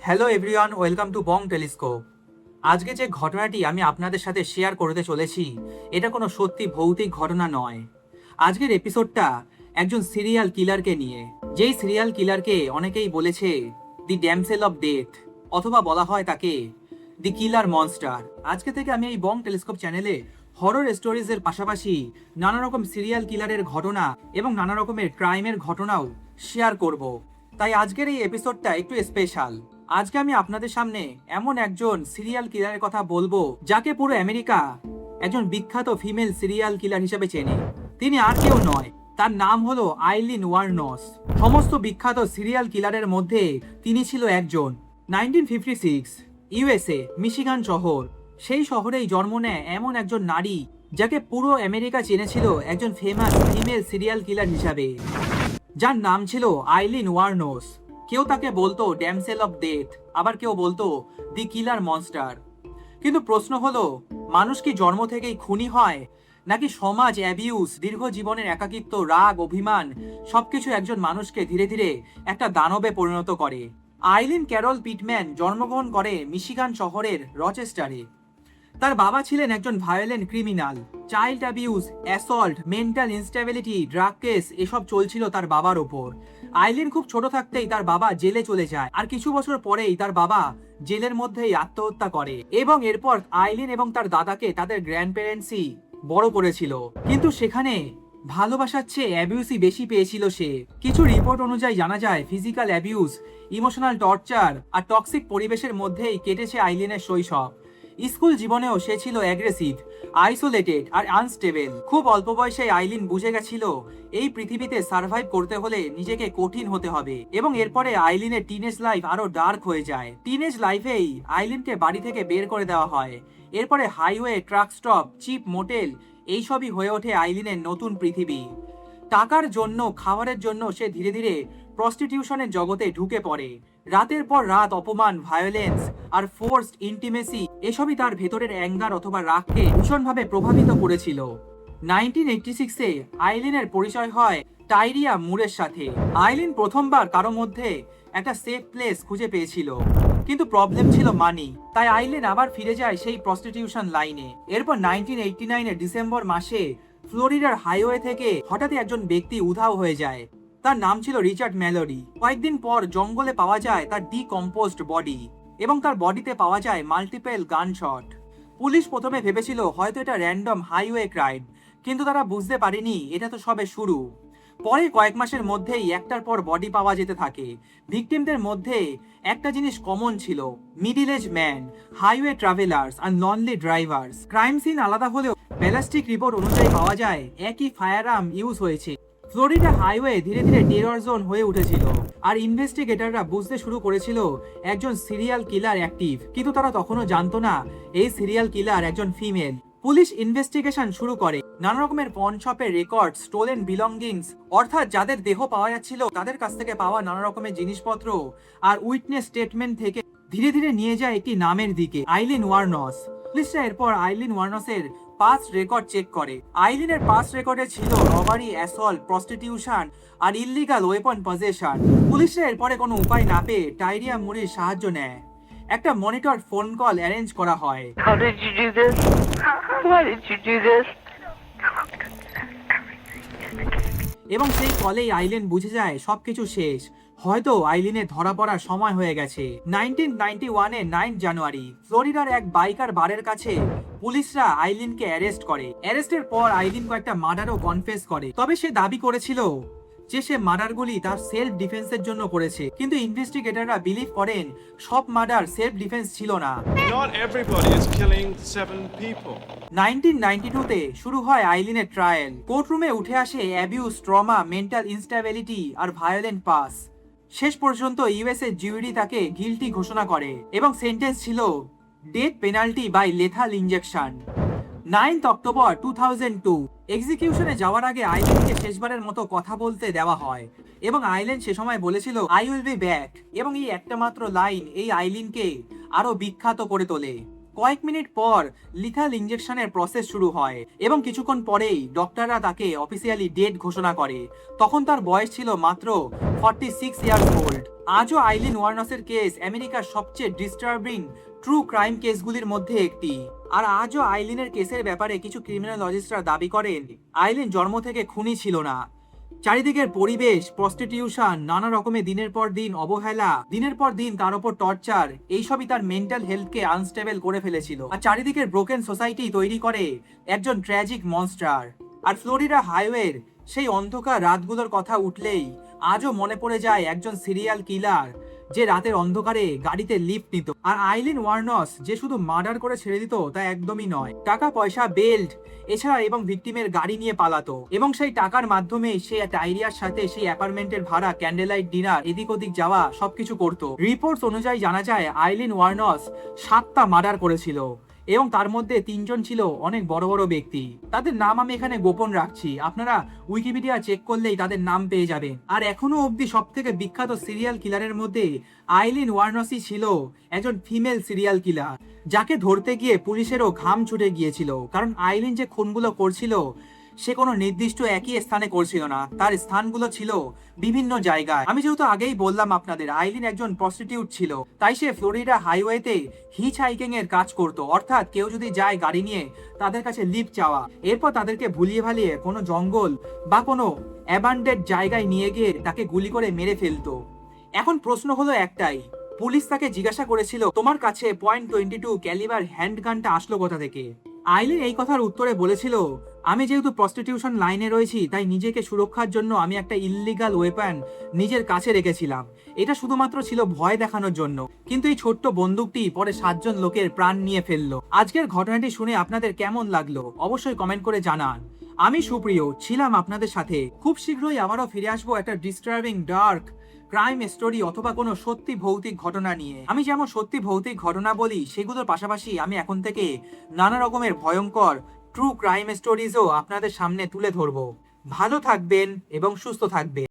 Hello everyone, welcome to Bong telescope. আজকে যে ঘটনাটি আমি আপনাদের সাথে শেয়ার করতে চলেছি এটা কোনো সত্যি ভৌতিক ঘটনা নয়। আজকের এপিসোডটা একজন সিরিয়াল কিলারকে নিয়ে, যেই সিরিয়াল কিলারকে অনেকেই বলেছে দি ড্যামসেল অফ ডেথ, অথবা বলা হয় তাকে দি কিলার মনস্টার। আজকে থেকে আমি এই বং টেলিস্কোপ চ্যানেলে হরর স্টোরিজের পাশাপাশি নানা রকম সিরিয়াল কিলারের ঘটনা এবং নানা রকমের ক্রাইমের ঘটনাও শেয়ার করব। তাই আজকের এই এপিসোডটা একটু স্পেশাল। আজকে আমি আপনাদের সামনে এমন একজন সিরিয়াল কিলারের কথা বলবো যাকে পুরো আমেরিকা একজন বিখ্যাত ফিমেল সিরিয়াল কিলার হিসেবে চেনে। তিনি আর কেউ নয়, তার নাম হলো আইলিন ওয়ারনস। সমস্ত বিখ্যাত সিরিয়াল কিলারের মধ্যে তিনি ছিল একজন। 1956 ইউএসএ মিশিগান শহর, সেই শহরেই জন্ম নেয় এমন একজন নারী যাকে পুরো আমেরিকা চেনেছিল একজন ফেমাস ফিমেল সিরিয়াল কিলার হিসাবে, যার নাম ছিল আইলিন ওয়ারনস। কেউ তাকে বলতো ড্যামসেল অফ ডেথ, আবার কেউ বলতো দি কিলার মনস্টার। কিন্তু প্রশ্ন হলো, মানুষ কি জন্ম থেকেই খুনি হয়, নাকি সমাজ, অ্যাবিউজ, দীর্ঘ জীবনের একাকিত্ব, রাগ, অভিমান সবকিছু একজন মানুষকে ধীরে ধীরে একটা দানবে পরিণত করে? আইলিন ক্যারল পিটম্যান জন্মগ্রহণ করে মিশিগান শহরের রচেস্টারে। তার বাবা ছিলেন একজন violent criminal. Child abuse, assault, mental instability, drug case এসব চলছিল তার বাবার ওপর। আইলিন খুব ছোট থাকতেই তার বাবা জেলে চলে যায়, আর কিছু বছর পরেই তার বাবা জেলের মধ্যেই আত্মহত্যা করে। এবং এরপর আইলিন এবং তার দাদাকে তাদের গ্র্যান্ড প্যারেন্টসই বড় করেছিল। কিন্তু সেখানে ভালোবাসার চেয়ে অ্যাবিউসই বেশি পেয়েছিল সে। কিছু রিপোর্ট অনুযায়ী জানা যায় ফিজিক্যাল অ্যাবিউজ, ইমোশনাল টর্চার আর টক্সিক পরিবেশের মধ্যেই কেটেছে আইলিনের শৈশব। স্কুল জীবনেও সে ছিল অ্যাগ্রেসিভ, আইসোলেটেড আর আনস্টেবল। খুব অল্প বয়সে আইলিন বুঝে গেছিল এই পৃথিবীতে সার্ভাইভ করতে হলে নিজেকে কঠিন হতে হবে। এবং এরপরে আইলিনের টিনেজ লাইফ আরো ডার্ক হয়ে যায়। টিনেজ লাইফেই আইলিনকে বাড়ি থেকে বের করে দেওয়া হয়। এরপরে highway, truck stop, cheap motel এইসবই হয়ে ওঠে আইলিনের নতুন পৃথিবী। টাকার জন্য, খাবারের জন্য সে ধীরে ধীরে প্রস্টিটিউশনের জগতে ঢুকে পড়ে। রাতের পর রাত অপমান, ভায়োলেন্স আর ফোর্সড ইন্টিমেসি এসবই তার ভেতরের অ্যাঙ্গার অথবা রাগকে ভীষণভাবে প্রভাবিত করেছিল। 1986-এ আইলিনের পরিচয় হয় টাইরিয়া মুরের সাথে। আইলিন প্রথমবার কারো মধ্যে একটা সেফ প্লেস খুঁজে পেয়েছিল, কিন্তু প্রবলেম ছিল মানি। তাই আইলিন আবার ফিরে যায় সেই প্রস্টিটিউশন লাইনে। এরপর 1989-এর ডিসেম্বর মাসে ফ্লোরিডার হাইওয়ে থেকে হঠাৎই একজন ব্যক্তি উধাও হয়ে যায়। তার নাম ছিল রিচার্ড ম্যালোরি। কয়েকদিন পর জঙ্গলে পাওয়া যায় তার ডিকম্পোজড বডি, এবং তার বডিতে পাওয়া যায় মাল্টিপল গানশট। পুলিশ প্রথমে ভেবেছিল হয়তো এটা র্যান্ডম হাইওয়ে ক্রাইম, কিন্তু তারা বুঝতে পারেনি এটা তো সবে শুরু। পরে কয়েক মাসের মধ্যেই একটার পর বডি পাওয়া যেতে থাকে। ভিকটিমদের মধ্যে একটা জিনিস কমন ছিল: middle age man, highway travellers আর লনলি ড্রাইভার্স। ক্রাইম সিন আলাদা হলেও ব্যালিস্টিক রিপোর্ট অনুযায়ী পাওয়া যায় একই ফায়ারআর্ম ইউজ হয়েছে। ফ্লোরিডা হাইওয়ে ধীরে ধীরে টেরর জোন হয়ে উঠেছিল, আর ইনভেস্টিগেটররা বুঝতে শুরু করেছিল একজন সিরিয়াল কিলার অ্যাক্টিভ। কিন্তু তারা তখনও জানতো না এই সিরিয়াল কিলার একজন ফিমেল। পুলিশ ইনভেস্টিগেশন শুরু করে। নানা রকমের পন শপের রেকর্ড, স্টোলেন বিলঙ্গিংস, অর্থাৎ যাদের দেহ পাওয়া যাচ্ছিল তাদের কাছ থেকে পাওয়া নানা রকমের জিনিসপত্র আর উইটনেস স্টেটমেন্ট থেকে ধীরে ধীরে নিয়ে যায় একটি নামের দিকে, আইলিন ওয়ারনস। পুলিশরা এরপর আইলিন ওয়ারনসের পাস্ট রেকর্ড চেক করে। আইলিনের পাস্ট রেকর্ডে ছিল রবারি, অ্যাসল্ট, প্রস্টিটিউশন আর ইল্লিগাল ওয়েপন পজেশন। পুলিশরা এরপরে কোনো উপায় না পেয়ে টাইরিয়া মুরির সাহায্য নেয়। একটা মনিটর ফোন কল অ্যারেঞ্জ করা হয়। How did you do this? Why did you do this? এবং সেই কলেই আইলিন বুঝে যায় সবকিছু শেষ। হয়তো আইলিনের ধরা পড়ার সময় হয়ে গেছে। 1991-এর 9 জানুয়ারি ফ্লোরিডার এক বাইকার বারের কাছে পুলিশরা আইলিনকে অ্যারেস্ট করে। অ্যারেস্টের পর আইলিন কয়েকটা মার্ডারও কনফেস করে। তবে সে দাবি করেছিল যে সে মার্ডারগুলি তার সেলফ ডিফেন্সের জন্য করেছে। কিন্তু ইনভেস্টিগেটররা বিলিভ করেন সব মার্ডার সেলফ ডিফেন্স ছিল না। Not everybody is killing 7 people. 1992-তে শুরু হয় আইলিনের ট্রায়াল। কোর্টরুমে উঠে আসে অ্যাবিউজ, ট্রমা, মেন্টাল ইনস্টেবিলিটি আর ভায়োলেন্ট পাস। শেষ পর্যন্ত ইউএসএ জুরি তাকে গিলটি ঘোষণা করে এবং সেন্টেন্স ছিল death penalty by lethal injection. 9 October 2002 এক্সিকিউশনে যাওয়ার আগে আইলিনকে শেষবারের মতো কথা বলতে দেওয়া হয়, এবং আইলিন সে সময় বলেছিল আই উইল বি ব্যাক। এবং এই একটা মাত্র লাইন এই আইলিনকে আরো বিখ্যাত করে তোলে। কয়েক মিনিট পর লিথাল ইঞ্জেকশনের প্রসেস শুরু হয় এবং কিছুক্ষণ পরেই ডক্টররা তাকে অফিসিয়ালি ডেড ঘোষণা করে। তখন তার বয়স ছিল মাত্র 46 ইয়ার্স ওল্ড। আজও আইলিন ওয়ার্নসের কেস আমেরিকার সবচেয়ে ডিস্টার্বিং ট্রু ক্রাইম কেসগুলির মধ্যে একটি। আর আজও আইলিনের কেসের ব্যাপারে কিছু ক্রিমিনোলজিস্টরা দাবি করেন আইলিন জন্ম থেকে খুনি ছিল না। চারিদিকের পরিবেশ, প্রস্টিটিউশন, নানা রকমের দিনের পর দিন অবহেলা, দিনের পর দিন তার উপর টর্চার, এইসবই তার মেন্টাল হেলথকে আনস্টেবল করে ফেলেছিল। আর চারিদিকের ব্রোকেন সোসাইটি তৈরি করে একজন ট্র্যাজিক মনস্টার। আর ফ্লোরিডা হাইওয়ের সেই অন্ধকার রাতগুলোর কথা উঠলেই আজও মনে পড়ে যায় একজন সিরিয়াল কিলার যে রাতের অন্ধকারে গাড়িতে লিফট নিত। আর আইলিন ওয়ার্নস যে শুধু মার্ডার করে ছেড়ে দিত তা একদমই নয়, টাকা পয়সা, বেল্ট এছাড়া এবং ভিকটিমের গাড়ি নিয়ে পালাতো এবং সেই টাকার মাধ্যমে সে টাইরিয়ার সাথে সেই অ্যাপার্টমেন্টের ভাড়া, ক্যান্ডেলাইট ডিনার, এদিক ওদিক যাওয়া সবকিছু করতো। রিপোর্টস অনুযায়ী জানা যায় আইলিন ওয়ার্নস 7টা মার্ডার করেছিল এবং তার মধ্যে 3জন ছিল অনেক বড় বড় ব্যক্তি। তাদের নাম আমি এখানে গোপন রাখছি, আপনারা উইকিপিডিয়া চেক করলেই তাদের নাম পেয়ে যাবেন। আর এখনো অবধি সব থেকে বিখ্যাত সিরিয়াল কিলারের মধ্যে আইলিন ওয়ার্নসই ছিল একজন ফিমেল সিরিয়াল কিলার, যাকে ধরতে গিয়ে পুলিশেরও ঘাম ছুটে গিয়েছিল। কারণ আইলিন যে খুনগুলো করছিল সে কোনো নির্দিষ্ট একই স্থানে করছিল না, তার স্থানগুলো ছিল বিভিন্ন জায়গায়। আমি যেহেতু আগেই বললাম আপনাদের আইলিন একজন প্রস্টিটিউট ছিল, তাই সে ফ্লোরিডা হাইওয়েতে হিচ হাইকিং এর কাজ করত। অর্থাৎ কেউ যদি যায় গাড়ি নিয়ে তাদের কাছে লিফট চাওয়া, এরপর তাদেরকে ভুলিয়ে ভালিয়ে কোনো জঙ্গল বা কোনো অ্যাবান্ডেড জায়গায় নিয়ে গিয়ে তাকে গুলি করে মেরে ফেলতো। এখন প্রশ্ন হলো একটাই, পুলিশ তাকে জিজ্ঞাসা করেছিল তোমার কাছে .22 ক্যালিবার হ্যান্ডগানটা আসলো কোথা থেকে? আইলিন এই কথার উত্তরে বলেছিল আমি যেহেতু প্রস্টিটিউশন লাইনে রয়েছি তাই নিজেকে সুরক্ষার জন্য আমি একটা ইল্লিগাল ওয়েপন নিজের কাছে রেখেছিলাম। এটা শুধুমাত্র ছিল ভয় দেখানোর জন্য। কিন্তু এই ছোট্ট বন্দুকটি পরে 7 জন লোকের প্রাণ নিয়ে ফেললো। আজকের ঘটনাটি শুনে আপনাদের কেমন লাগলো অবশ্যই কমেন্ট করে জানান। আমি সুপ্রিয় ছিলাম আপনাদের সাথে। খুব শীঘ্রই আবারও ফিরে আসবো একটা ডিস্টার্বিং ডার্ক ক্রাইম স্টোরি অথবা কোনো সত্যি ভৌতিক ঘটনা নিয়ে। আমি যেমন সত্যি ভৌতিক ঘটনা বলি সেগুলোর পাশাপাশি আমি এখন থেকে নানা রকমের ভয়ঙ্কর ট্রু ক্রাইম স্টোরিজও আপনাদের সামনে তুলে ধরবো। ভালো থাকবেন এবং সুস্থ থাকবেন।